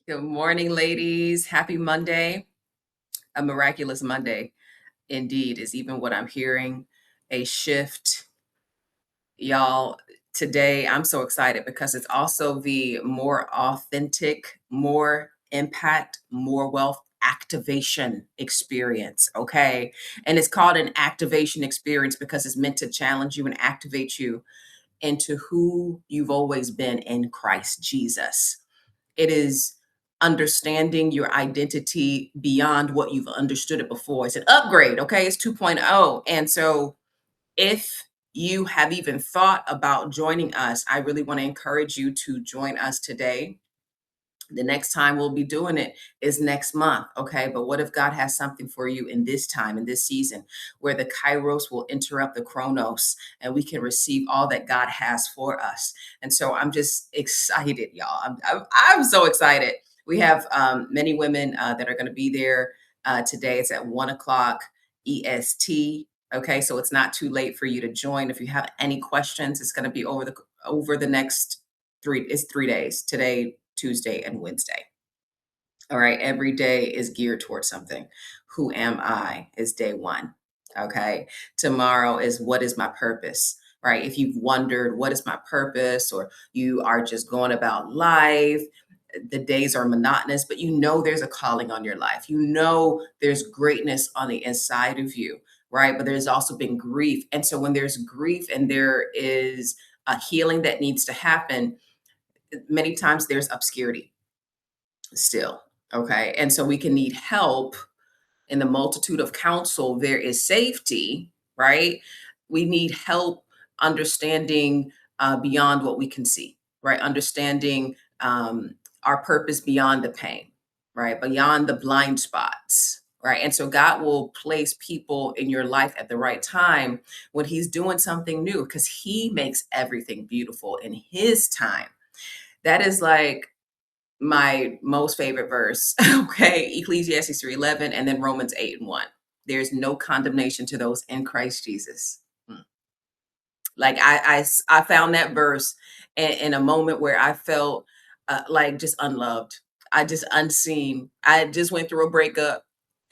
Good morning, ladies. Happy Monday. A miraculous Monday, indeed, is even what I'm hearing. A shift, y'all. Today, I'm so excited because it's also the more authentic, more impact, more wealth activation experience. Okay. And it's called an activation experience because it's meant to challenge you and activate you into who you've always been in Christ Jesus. It is understanding your identity beyond what you've understood it before. It's an upgrade, okay? It's 2.0. And so if you have even thought about joining us, I really want to encourage you to join us today. The next time we'll be doing it is next month, okay? But what if God has something for you in this time, in this season, where the Kairos will interrupt the Chronos and we can receive all that God has for us? And so I'm just excited, y'all. I'm so excited. We have many women that are going to be there today. It's at 1 o'clock EST. Okay, so it's not too late for you to join. If you have any questions, it's going to be over the next three. It's 3 days today, Tuesday, and Wednesday. All right. Every day is geared towards something. Who am I is day one. Okay. Tomorrow is what is my purpose? Right. If you've wondered what is my purpose, or you are just going about life, the days are monotonous, but you know there's a calling on your life. You know there's greatness on the inside of you. Right. But there's also been grief. And so when there's grief and there is a healing that needs to happen, many times there's obscurity still. Okay. And so we can need help in the multitude of counsel. There is safety, right? We need help understanding beyond what we can see, right? Understanding our purpose beyond the pain, right? Beyond the blind spots. Right. And so God will place people in your life at the right time when He's doing something new, because He makes everything beautiful in His time. That is like my most favorite verse. Okay, Ecclesiastes 3:11, and then Romans 8:1. There's no condemnation to those in Christ Jesus. Like I found that verse in a moment where I felt like just unloved. I just unseen. I just went through a breakup,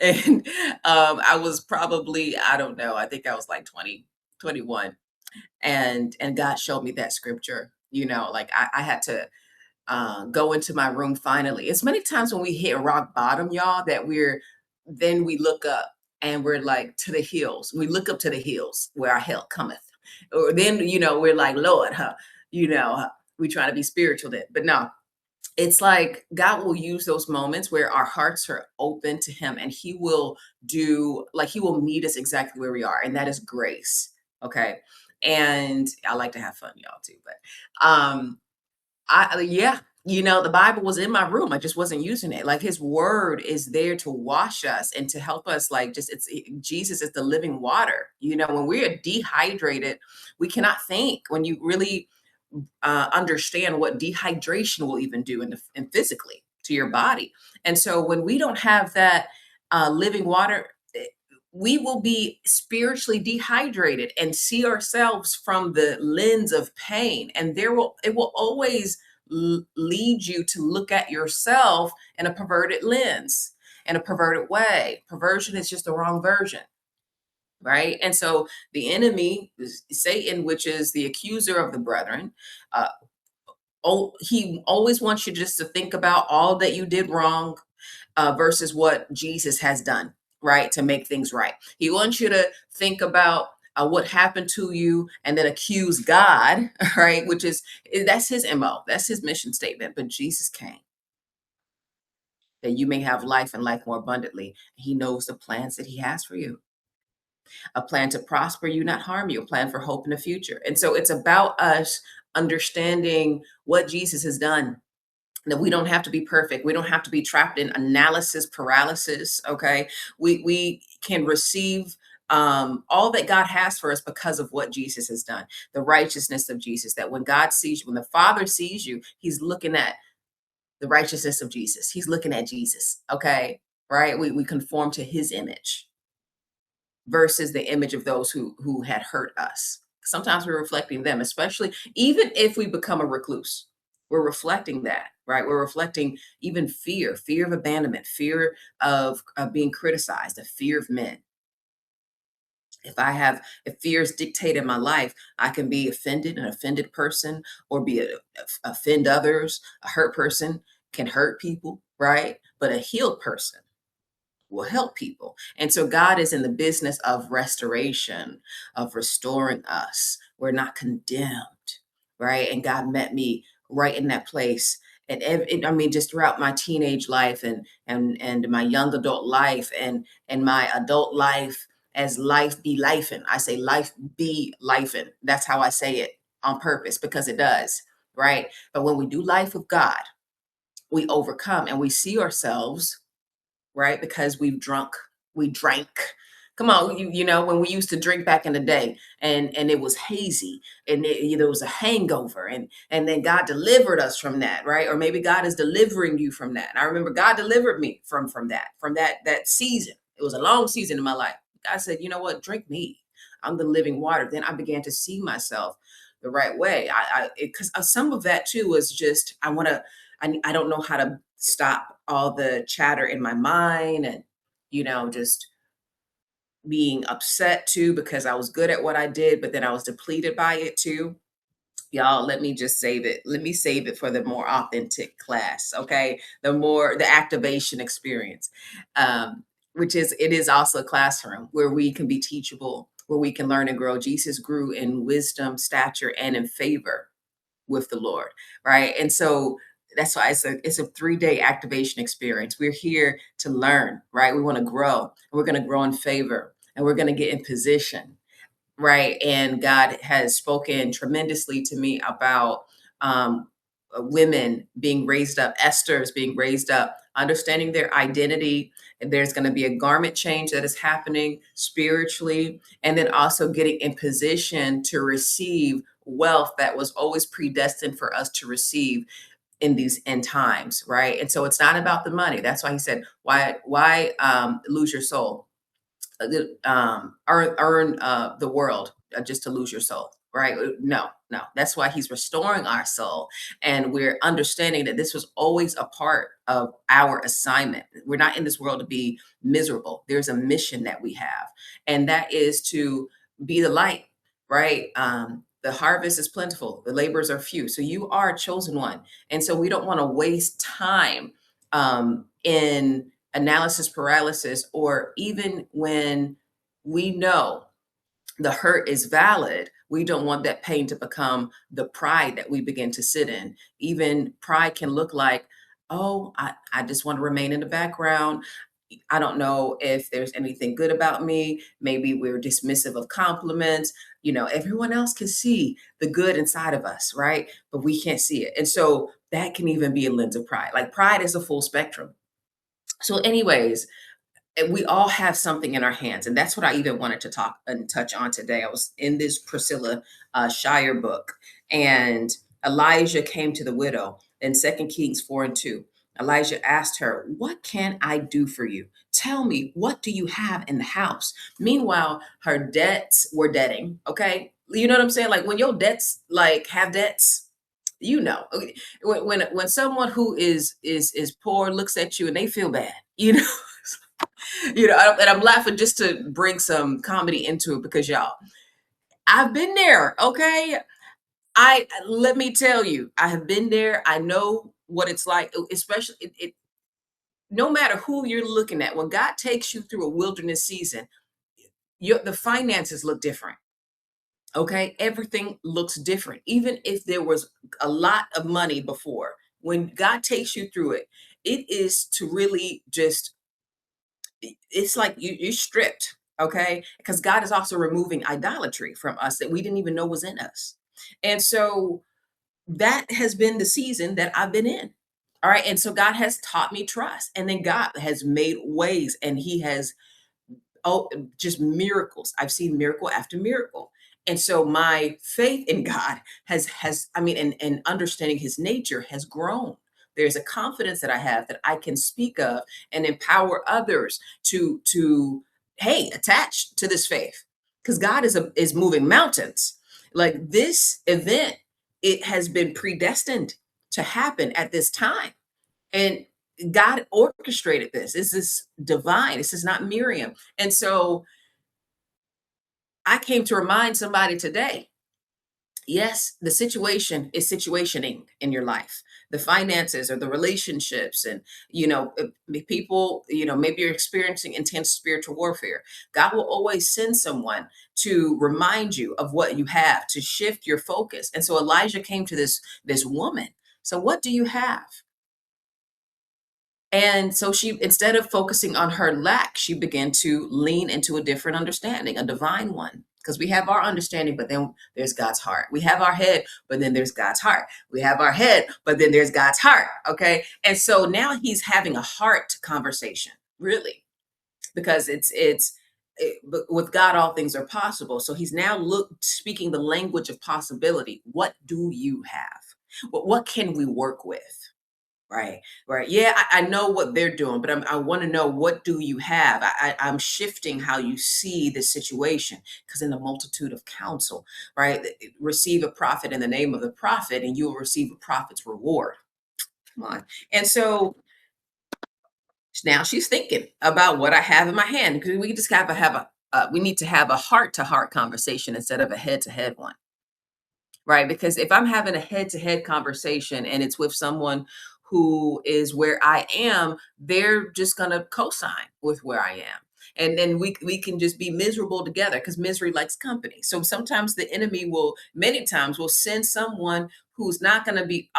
and I was probably, I don't know, I think I was like 20, 21, and God showed me that scripture. Like I had to go into my room finally. It's many times when we hit rock bottom, y'all, that we look up and we're like to the hills. We look up to the hills where our help cometh. Or then, we're like, Lord, we try to be spiritual then. But no, it's like God will use those moments where our hearts are open to Him, and He will meet us exactly where we are. And that is grace. Okay. And I like to have fun, y'all, too. But yeah, the Bible was in my room. I just wasn't using it. Like His word is there to wash us and to help us. Like Jesus is the living water. When we are dehydrated, we cannot think. When you really understand what dehydration will even do and physically to your body, and so when we don't have that living water, we will be spiritually dehydrated and see ourselves from the lens of pain, and it will always lead you to look at yourself in a perverted lens, in a perverted way. Perversion is just the wrong version, right? And so the enemy, Satan, which is the accuser of the brethren, uh, he always wants you just to think about all that you did wrong versus what Jesus has done, right, to make things right. He wants you to think about what happened to you and then accuse God, right, that's his MO, that's his mission statement. But Jesus came that you may have life and life more abundantly. He knows the plans that He has for you, a plan to prosper you, not harm you, a plan for hope in the future. And so it's about us understanding what Jesus has done, that we don't have to be perfect. We don't have to be trapped in analysis paralysis. Okay. We can receive all that God has for us because of what Jesus has done, the righteousness of Jesus. That when God sees you, when the Father sees you, He's looking at the righteousness of Jesus. He's looking at Jesus. Okay. Right. We conform to His image versus the image of those who had hurt us. Sometimes we're reflecting them, especially even if we become a recluse. We're reflecting that, right? We're reflecting even fear of abandonment, fear of being criticized, the fear of men. If fears dictate in my life, I can be offended, an offended person, or offend others. A hurt person can hurt people, right? But a healed person will help people. And so God is in the business of restoration, of restoring us. We're not condemned, right? And God met me right in that place. I mean, just throughout my teenage life and my young adult life and my adult life, as life be lifing. I say life be lifing. That's how I say it on purpose because it does, right? But when we do life with God, we overcome and we see ourselves, right? Because we drank. Come on, when we used to drink back in the day, and it was hazy, and there was a hangover, and then God delivered us from that, right? Or maybe God is delivering you from that. And I remember God delivered me from that season. It was a long season in my life. God said, you know what? Drink me. I'm the living water. Then I began to see myself the right way. Because some of that too was just I don't know how to stop all the chatter in my mind and just being upset too because I was good at what I did, but then I was depleted by it too. Y'all, let me just save it. Let me save it for the more authentic class, okay? The activation experience, which is it is also a classroom where we can be teachable, where we can learn and grow. Jesus grew in wisdom, stature, and in favor with the Lord, right? And so that's why it's a 3-day activation experience. We're here to learn, right? We want to grow, and we're going to grow in favor, and we're going to get in position, right? And God has spoken tremendously to me about women being raised up, Esther's being raised up, understanding their identity. And there's going to be a garment change that is happening spiritually, and then also getting in position to receive wealth that was always predestined for us to receive in these end times, right? And so it's not about the money. That's why he said, why lose your soul? Earn the world just to lose your soul, right? No, no. That's why he's restoring our soul, and we're understanding that this was always a part of our assignment. We're not in this world to be miserable. There's a mission that we have, and that is to be the light, right? The harvest is plentiful, the laborers are few. So you are a chosen one, and so we don't want to waste time in analysis paralysis, or even when we know the hurt is valid, we don't want that pain to become the pride that we begin to sit in. Even pride can look like, oh, I just want to remain in the background. I don't know if there's anything good about me. Maybe we're dismissive of compliments. Everyone else can see the good inside of us, right? But we can't see it. And so that can even be a lens of pride. Like pride is a full spectrum. So, anyways, we all have something in our hands, and that's what I even wanted to talk and touch on today. I was in this Priscilla Shire book, and Elijah came to the widow in 2 Kings 4:2. Elijah asked her, "What can I do for you? Tell me, what do you have in the house?" Meanwhile, her debts were deading. Okay, you know what I'm saying? Like when your debts like have debts, okay, when someone who is poor looks at you and they feel bad, and I'm laughing just to bring some comedy into it because y'all, I've been there. Okay, I let me tell you, I have been there. I know what it's like, especially no matter who you're looking at. When God takes you through a wilderness season, the finances look different. Okay, everything looks different. Even if there was a lot of money before, when God takes you through it, it is to really just it's like you're stripped, okay? Because God is also removing idolatry from us that we didn't even know was in us. And so that has been the season that I've been in. All right. And so God has taught me trust. And then God has made ways, and He has just miracles. I've seen miracle after miracle. And so my faith in God has I mean, and understanding His nature has grown. There's a confidence that I have that I can speak of and empower others to hey, attach to this faith. Because God is moving mountains. Like this event, it has been predestined to happen at this time. And God orchestrated this. This is divine. This is not Miriam. And so I came to remind somebody today, yes, the situation is situationing in your life. The finances or the relationships, and people, maybe you're experiencing intense spiritual warfare. God will always send someone to remind you of what you have, to shift your focus. And so Elijah came to this woman. So what do you have? And so she, instead of focusing on her lack, she began to lean into a different understanding, a divine one. Because we have our understanding, but then there's God's heart. We have our head, but then there's God's heart. We have our head, but then there's God's heart. Okay. And so now he's having a heart conversation, really, because but with God, all things are possible. So he's now speaking the language of possibility. What do you have? What can we work with? Right, right. Yeah, I know what they're doing, but I want to know, what do you have? I'm shifting how you see the situation, because in the multitude of counsel, right? Receive a prophet in the name of the prophet, and you will receive a prophet's reward. Come on. And so now she's thinking about what I have in my hand, because we just have to have we need to have a heart to heart conversation instead of a head to head one. Right, because if I'm having a head-to-head conversation and it's with someone who is where I am, they're just gonna co-sign with where I am. And then we can just be miserable together, because misery likes company. So sometimes the enemy will, many times, will send someone who's not gonna be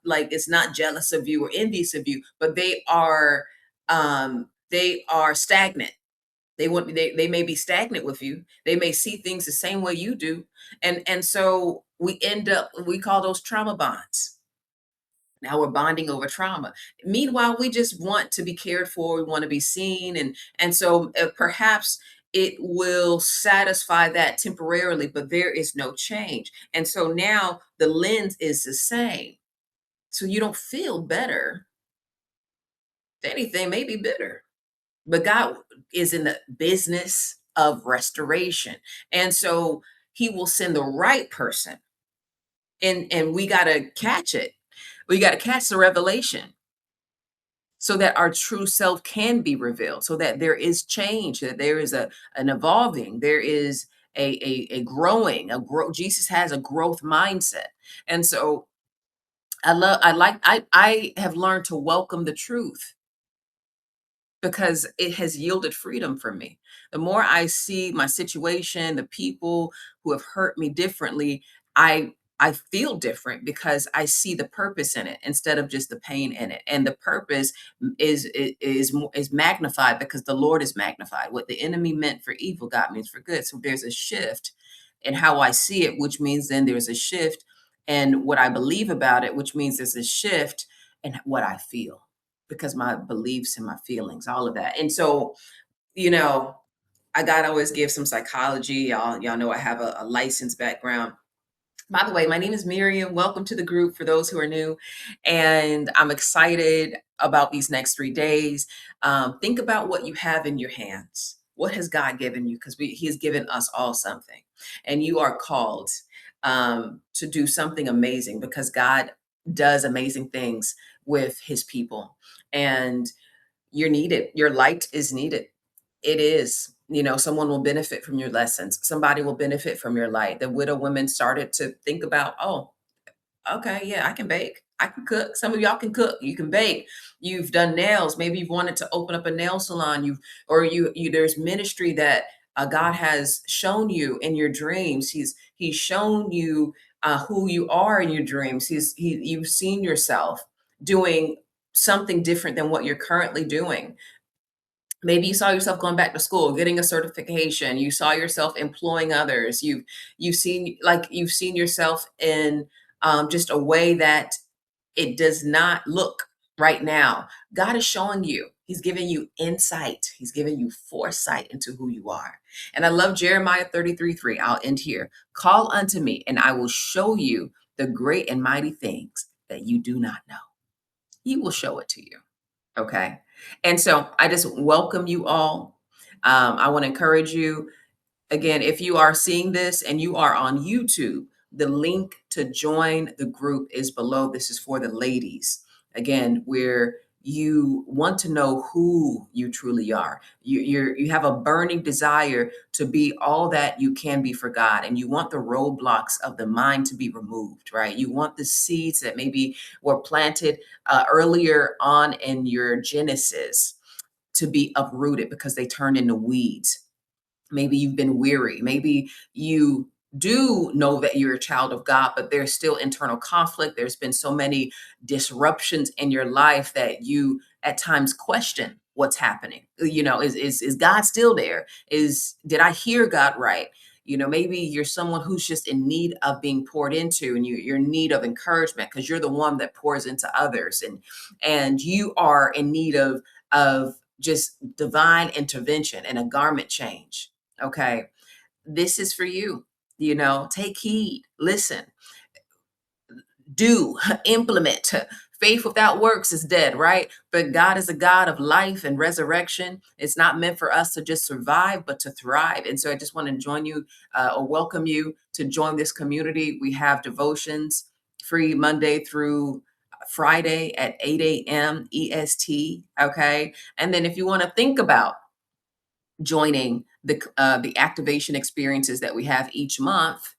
like, it's not jealous of you or envious of you, but they are stagnant. They may be stagnant with you. They may see things the same way you do. And so we end up, we call those trauma bonds. Now we're bonding over trauma. Meanwhile, we just want to be cared for, we want to be seen, and so perhaps it will satisfy that temporarily, but there is no change. And so now the lens is the same. So you don't feel better. If anything, maybe bitter. But God is in the business of restoration. And so he will send the right person. And we got to catch it. We got to catch the revelation, so that our true self can be revealed, so that there is change, that there is an evolving, there is a growing, Jesus has a growth mindset. And so I have learned to welcome the truth, because it has yielded freedom for me. The more I see my situation, the people who have hurt me differently, I feel different, because I see the purpose in it instead of just the pain in it. And the purpose is magnified, because the Lord is magnified. What the enemy meant for evil, God means for good. So there's a shift in how I see it, which means then there's a shift in what I believe about it, which means there's a shift in what I feel, because my beliefs and my feelings, all of that. And so, you know, I gotta always give some psychology. Y'all know I have a licensed background. By the way, my name is Miriam. Welcome to the group for those who are new. And I'm excited about these next 3 days. Think about what you have in your hands. What has God given you? Because He has given us all something. And you are called to do something amazing, because God does amazing things with His people. And you're needed. Your light is needed. It is. Someone will benefit from your lessons. Somebody will benefit from your light. The widow women started to think about, oh, okay, yeah, I can bake. I can cook. Some of y'all can cook. You can bake. You've done nails. Maybe you've wanted to open up a nail salon. There's ministry that God has shown you in your dreams. He's shown you who you are in your dreams. You've seen yourself doing something different than what you're currently doing. Maybe you saw yourself going back to school, getting a certification. You saw yourself employing others. You've seen yourself in just a way that it does not look right now. God is showing you. He's giving you insight. He's giving you foresight into who you are. And I love Jeremiah 33:3. I'll end here. Call unto me, and I will show you the great and mighty things that you do not know. He will show it to you. Okay. And so I just welcome you all. I want to encourage you again, if you are seeing this and you are on YouTube, The link to join the group is below. This is for the ladies. Again, where you want to know who you truly are. You have a burning desire to be all that you can be for God, and you want the roadblocks of the mind to be removed, right? You want the seeds that maybe were planted earlier on in your Genesis to be uprooted because they turned into weeds. Maybe you've been weary. Maybe you do know that you're a child of God, but there's still internal conflict. There's been so many disruptions in your life that you at times question what's happening. Is God still there? Did I hear God right? Maybe you're someone who's just in need of being poured into, and you're in need of encouragement because you're the one that pours into others, and you are in need of just divine intervention and a garment change. Okay, this is for you. Take heed, listen, do, implement. Faith without works is dead, right? But God is a God of life and resurrection. It's not meant for us to just survive, but to thrive. And so I just want to join you or welcome you to join this community. We have devotions free Monday through Friday at 8 a.m. EST. Okay. And then if you want to think about joining the activation experiences that we have each month,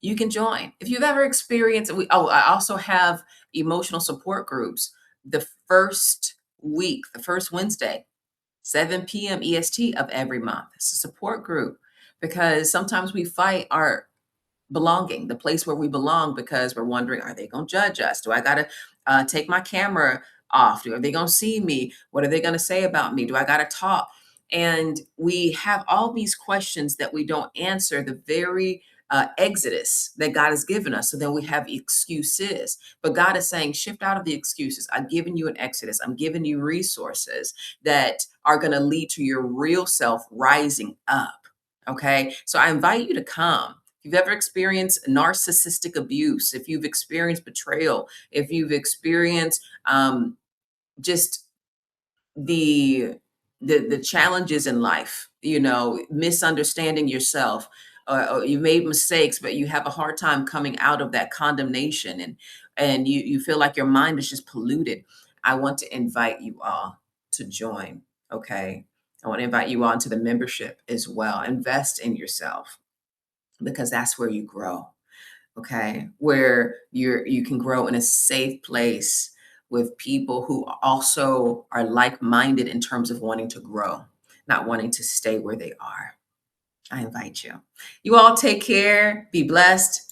you can join. If you've ever experienced, I also have emotional support groups. The first week, the first Wednesday, 7 p.m. EST of every month. It's a support group because sometimes we fight our belonging, the place where we belong, because we're wondering, are they going to judge us? Do I got to take my camera off? Are they going to see me? What are they going to say about me? Do I got to talk? And we have all these questions that we don't answer the very exodus that God has given us. So then we have excuses. But God is saying, shift out of the excuses. I've given you an exodus. I'm giving you resources that are going to lead to your real self rising up. Okay. So I invite you to come. If you've ever experienced narcissistic abuse, if you've experienced betrayal, if you've experienced just the the challenges in life, misunderstanding yourself, or you made mistakes, but you have a hard time coming out of that condemnation, and you feel like your mind is just polluted. I want to invite you all to join. Okay. I want to invite you on to the membership as well. Invest in yourself because that's where you grow. Okay, where you can grow in a safe place with people who also are like-minded in terms of wanting to grow, not wanting to stay where they are. I invite you. You all take care, be blessed.